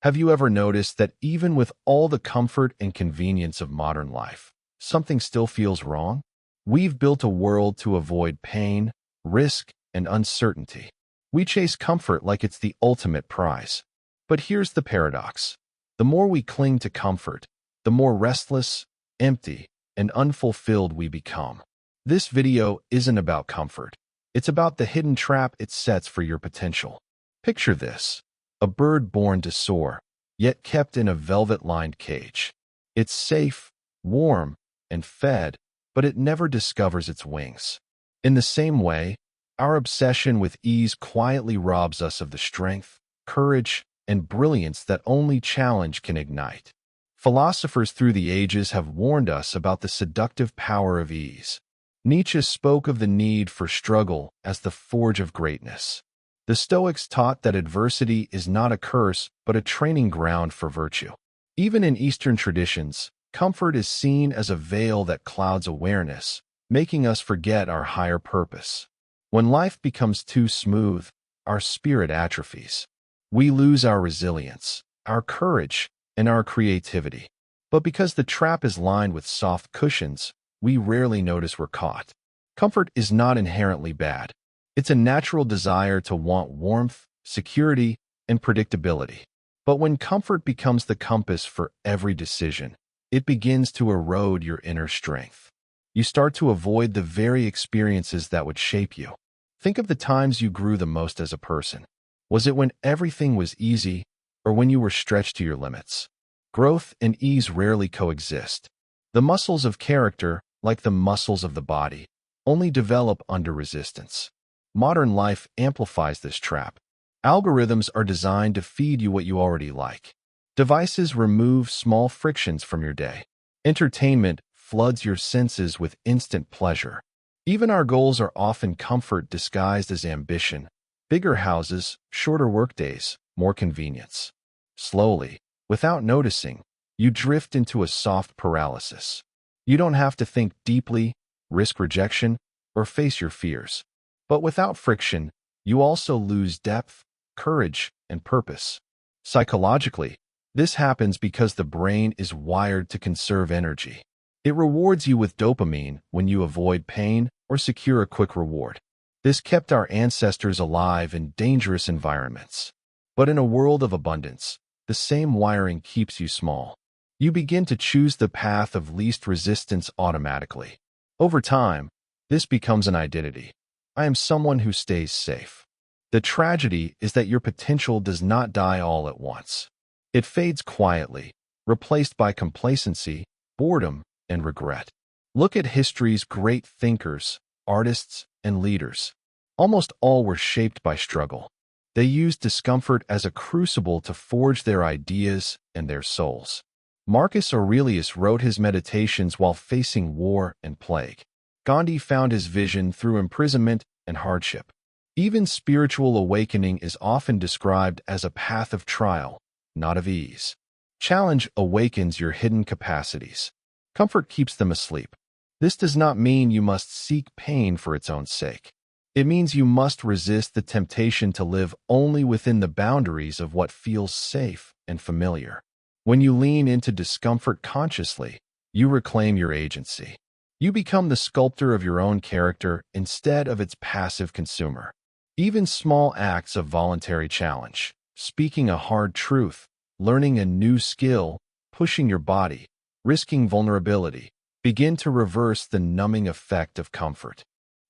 Have you ever noticed that even with all the comfort and convenience of modern life, something still feels wrong? We've built a world to avoid pain, risk, and uncertainty. We chase comfort like it's the ultimate prize. But here's the paradox. The more we cling to comfort, the more restless, empty, and unfulfilled we become. This video isn't about comfort. It's about the hidden trap it sets for your potential. Picture this: a bird born to soar, yet kept in a velvet-lined cage. It's safe, warm, and fed, but it never discovers its wings. In the same way, our obsession with ease quietly robs us of the strength, courage, and brilliance that only challenge can ignite. Philosophers through the ages have warned us about the seductive power of ease. Nietzsche spoke of the need for struggle as the forge of greatness. The Stoics taught that adversity is not a curse, but a training ground for virtue. Even in Eastern traditions, comfort is seen as a veil that clouds awareness, making us forget our higher purpose. When life becomes too smooth, our spirit atrophies. We lose our resilience, our courage, and our creativity. But because the trap is lined with soft cushions, we rarely notice we're caught. Comfort is not inherently bad. It's a natural desire to want warmth, security, and predictability. But when comfort becomes the compass for every decision, it begins to erode your inner strength. You start to avoid the very experiences that would shape you. Think of the times you grew the most as a person. Was it when everything was easy, or when you were stretched to your limits? Growth and ease rarely coexist. The muscles of character, like the muscles of the body, only develop under resistance. Modern life amplifies this trap. Algorithms are designed to feed you what you already like. Devices remove small frictions from your day. Entertainment floods your senses with instant pleasure. Even our goals are often comfort disguised as ambition. Bigger houses, shorter workdays, more convenience. Slowly, without noticing, you drift into a soft paralysis. You don't have to think deeply, risk rejection, or face your fears. But without friction, you also lose depth, courage, and purpose. Psychologically, this happens because the brain is wired to conserve energy. It rewards you with dopamine when you avoid pain or secure a quick reward. This kept our ancestors alive in dangerous environments. But in a world of abundance, the same wiring keeps you small. You begin to choose the path of least resistance automatically. Over time, this becomes an identity. I am someone who stays safe. The tragedy is that your potential does not die all at once. It fades quietly, replaced by complacency, boredom, and regret. Look at history's great thinkers, artists, and leaders. Almost all were shaped by struggle. They used discomfort as a crucible to forge their ideas and their souls. Marcus Aurelius wrote his meditations while facing war and plague. Gandhi found his vision through imprisonment and hardship. Even spiritual awakening is often described as a path of trial, not of ease. Challenge awakens your hidden capacities. Comfort keeps them asleep. This does not mean you must seek pain for its own sake. It means you must resist the temptation to live only within the boundaries of what feels safe and familiar. When you lean into discomfort consciously, you reclaim your agency. You become the sculptor of your own character instead of its passive consumer. Even small acts of voluntary challenge, speaking a hard truth, learning a new skill, pushing your body, risking vulnerability, begin to reverse the numbing effect of comfort.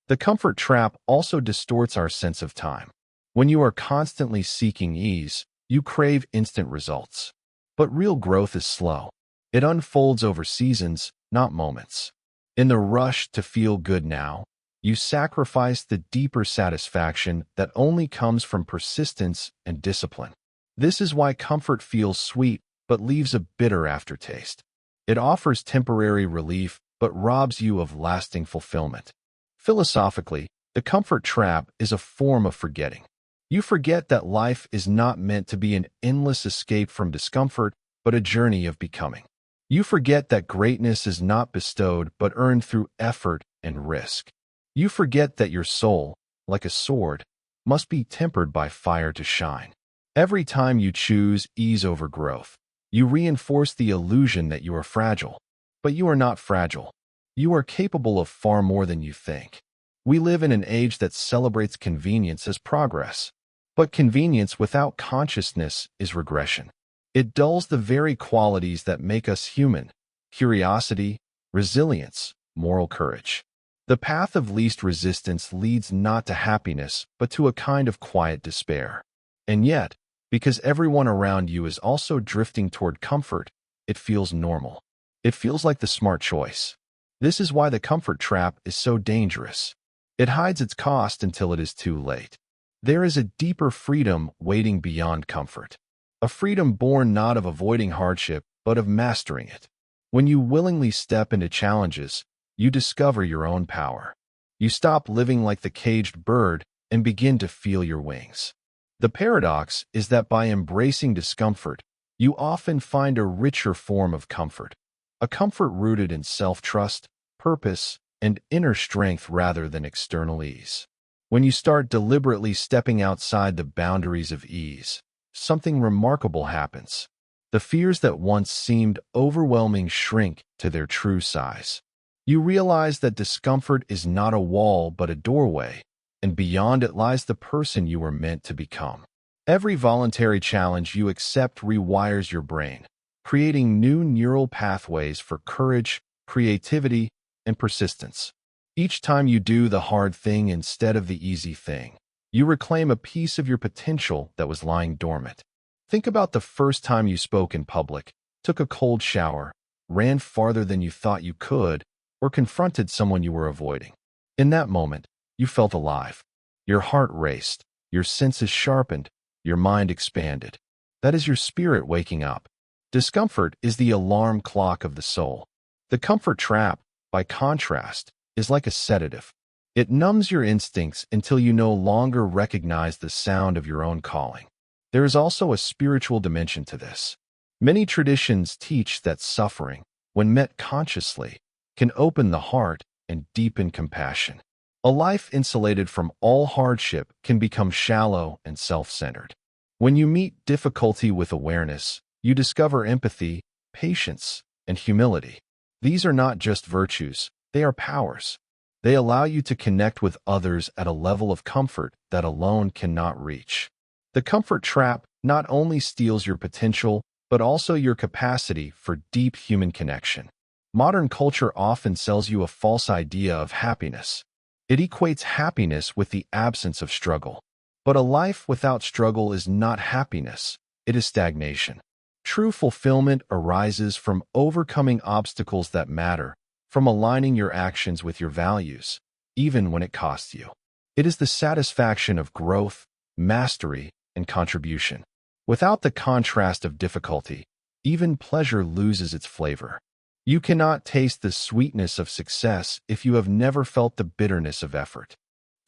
The comfort trap also distorts our sense of time. When you are constantly seeking ease, you crave instant results. But real growth is slow. It unfolds over seasons, not moments. In the rush to feel good now, you sacrifice the deeper satisfaction that only comes from persistence and discipline. This is why comfort feels sweet but leaves a bitter aftertaste. It offers temporary relief but robs you of lasting fulfillment. Philosophically, the comfort trap is a form of forgetting. You forget that life is not meant to be an endless escape from discomfort, but a journey of becoming. You forget that greatness is not bestowed but earned through effort and risk. You forget that your soul, like a sword, must be tempered by fire to shine. Every time you choose ease over growth, you reinforce the illusion that you are fragile. But you are not fragile. You are capable of far more than you think. We live in an age that celebrates convenience as progress. But convenience without consciousness is regression. It dulls the very qualities that make us human: curiosity, resilience, moral courage. The path of least resistance leads not to happiness, but to a kind of quiet despair. And yet, because everyone around you is also drifting toward comfort, it feels normal. It feels like the smart choice. This is why the comfort trap is so dangerous. It hides its cost until it is too late. There is a deeper freedom waiting beyond comfort. A freedom born not of avoiding hardship, but of mastering it. When you willingly step into challenges, you discover your own power. You stop living like the caged bird and begin to feel your wings. The paradox is that by embracing discomfort, you often find a richer form of comfort. A comfort rooted in self-trust, purpose, and inner strength rather than external ease. When you start deliberately stepping outside the boundaries of ease, something remarkable happens. The fears that once seemed overwhelming shrink to their true size. You realize that discomfort is not a wall but a doorway, and beyond it lies the person you were meant to become. Every voluntary challenge you accept rewires your brain, creating new neural pathways for courage, creativity, and persistence. Each time you do the hard thing instead of the easy thing, you reclaim a piece of your potential that was lying dormant. Think about the first time you spoke in public, took a cold shower, ran farther than you thought you could, or confronted someone you were avoiding. In that moment, you felt alive. Your heart raced, your senses sharpened, your mind expanded. That is your spirit waking up. Discomfort is the alarm clock of the soul. The comfort trap, by contrast, is like a sedative. It numbs your instincts until you no longer recognize the sound of your own calling. There is also a spiritual dimension to this. Many traditions teach that suffering, when met consciously, can open the heart and deepen compassion. A life insulated from all hardship can become shallow and self-centered. When you meet difficulty with awareness, you discover empathy, patience, and humility. These are not just virtues, they are powers. They allow you to connect with others at a level of comfort that alone cannot reach. The comfort trap not only steals your potential, but also your capacity for deep human connection. Modern culture often sells you a false idea of happiness. It equates happiness with the absence of struggle. But a life without struggle is not happiness, it is stagnation. True fulfillment arises from overcoming obstacles that matter, from aligning your actions with your values, even when it costs you. It is the satisfaction of growth, mastery, and contribution. Without the contrast of difficulty, even pleasure loses its flavor. You cannot taste the sweetness of success if you have never felt the bitterness of effort.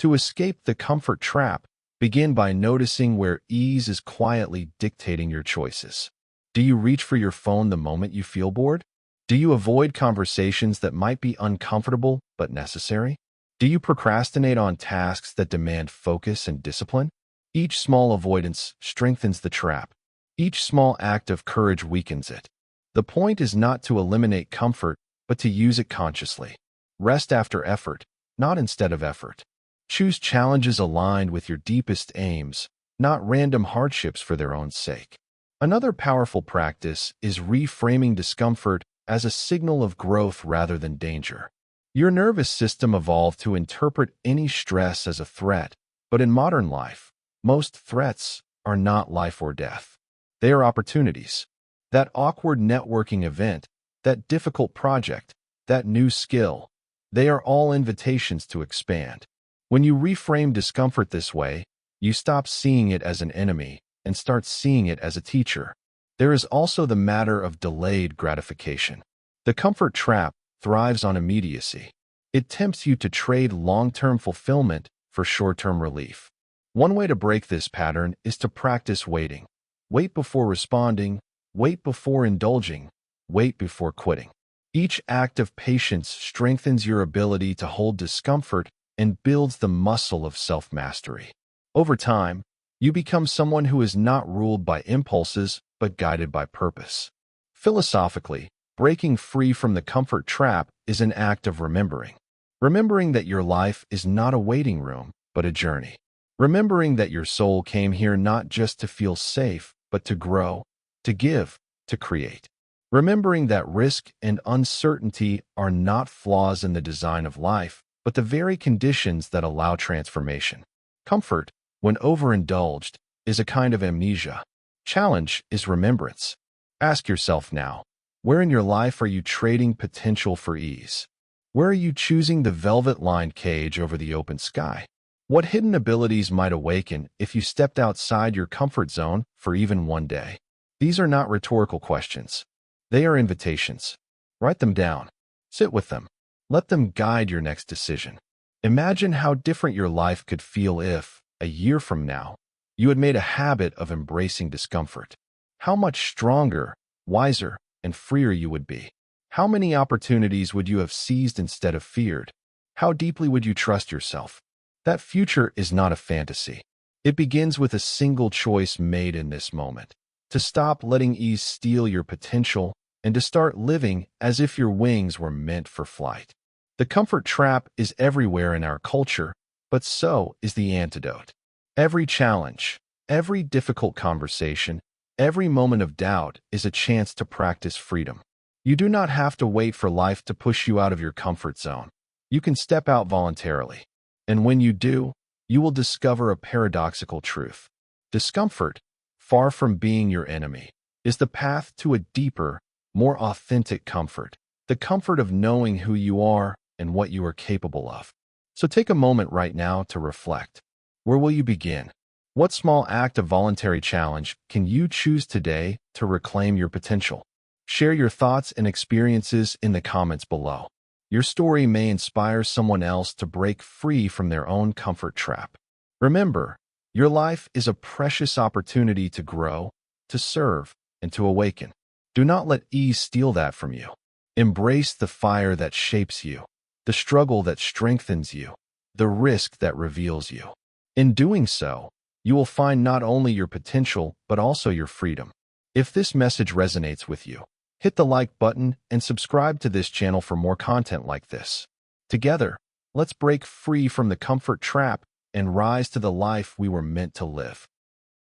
To escape the comfort trap, begin by noticing where ease is quietly dictating your choices. Do you reach for your phone the moment you feel bored? Do you avoid conversations that might be uncomfortable but necessary? Do you procrastinate on tasks that demand focus and discipline? Each small avoidance strengthens the trap. Each small act of courage weakens it. The point is not to eliminate comfort, but to use it consciously. Rest after effort, not instead of effort. Choose challenges aligned with your deepest aims, not random hardships for their own sake. Another powerful practice is reframing discomfort as a signal of growth rather than danger. Your nervous system evolved to interpret any stress as a threat, but in modern life, most threats are not life or death. They are opportunities. That awkward networking event, that difficult project, that new skill, they are all invitations to expand. When you reframe discomfort this way, you stop seeing it as an enemy and start seeing it as a teacher. There is also the matter of delayed gratification. The comfort trap thrives on immediacy. It tempts you to trade long-term fulfillment for short-term relief. One way to break this pattern is to practice waiting. Wait before responding, wait before indulging, wait before quitting. Each act of patience strengthens your ability to hold discomfort and builds the muscle of self-mastery. Over time, You become someone who is not ruled by impulses, but guided by purpose. Philosophically, breaking free from the comfort trap is an act of remembering. Remembering that your life is not a waiting room, but a journey. Remembering that your soul came here not just to feel safe, but to grow, to give, to create. Remembering that risk and uncertainty are not flaws in the design of life, but the very conditions that allow transformation. Comfort, when overindulged, is a kind of amnesia. Challenge is remembrance. Ask yourself now, where in your life are you trading potential for ease? Where are you choosing the velvet-lined cage over the open sky? What hidden abilities might awaken if you stepped outside your comfort zone for even one day? These are not rhetorical questions. They are invitations. Write them down. Sit with them. Let them guide your next decision. Imagine how different your life could feel if, a year from now, you had made a habit of embracing discomfort. How much stronger, wiser, and freer you would be. How many opportunities would you have seized instead of feared? How deeply would you trust yourself? That future is not a fantasy. It begins with a single choice made in this moment. To stop letting ease steal your potential and to start living as if your wings were meant for flight. The comfort trap is everywhere in our culture, but so is the antidote. Every challenge, every difficult conversation, every moment of doubt is a chance to practice freedom. You do not have to wait for life to push you out of your comfort zone. You can step out voluntarily. And when you do, you will discover a paradoxical truth. Discomfort, far from being your enemy, is the path to a deeper, more authentic comfort. The comfort of knowing who you are and what you are capable of. So take a moment right now to reflect. Where will you begin? What small act of voluntary challenge can you choose today to reclaim your potential? Share your thoughts and experiences in the comments below. Your story may inspire someone else to break free from their own comfort trap. Remember, your life is a precious opportunity to grow, to serve, and to awaken. Do not let ease steal that from you. Embrace the fire that shapes you, the struggle that strengthens you, the risk that reveals you. In doing so, you will find not only your potential, but also your freedom. If this message resonates with you, hit the like button and subscribe to this channel for more content like this. Together, let's break free from the comfort trap and rise to the life we were meant to live.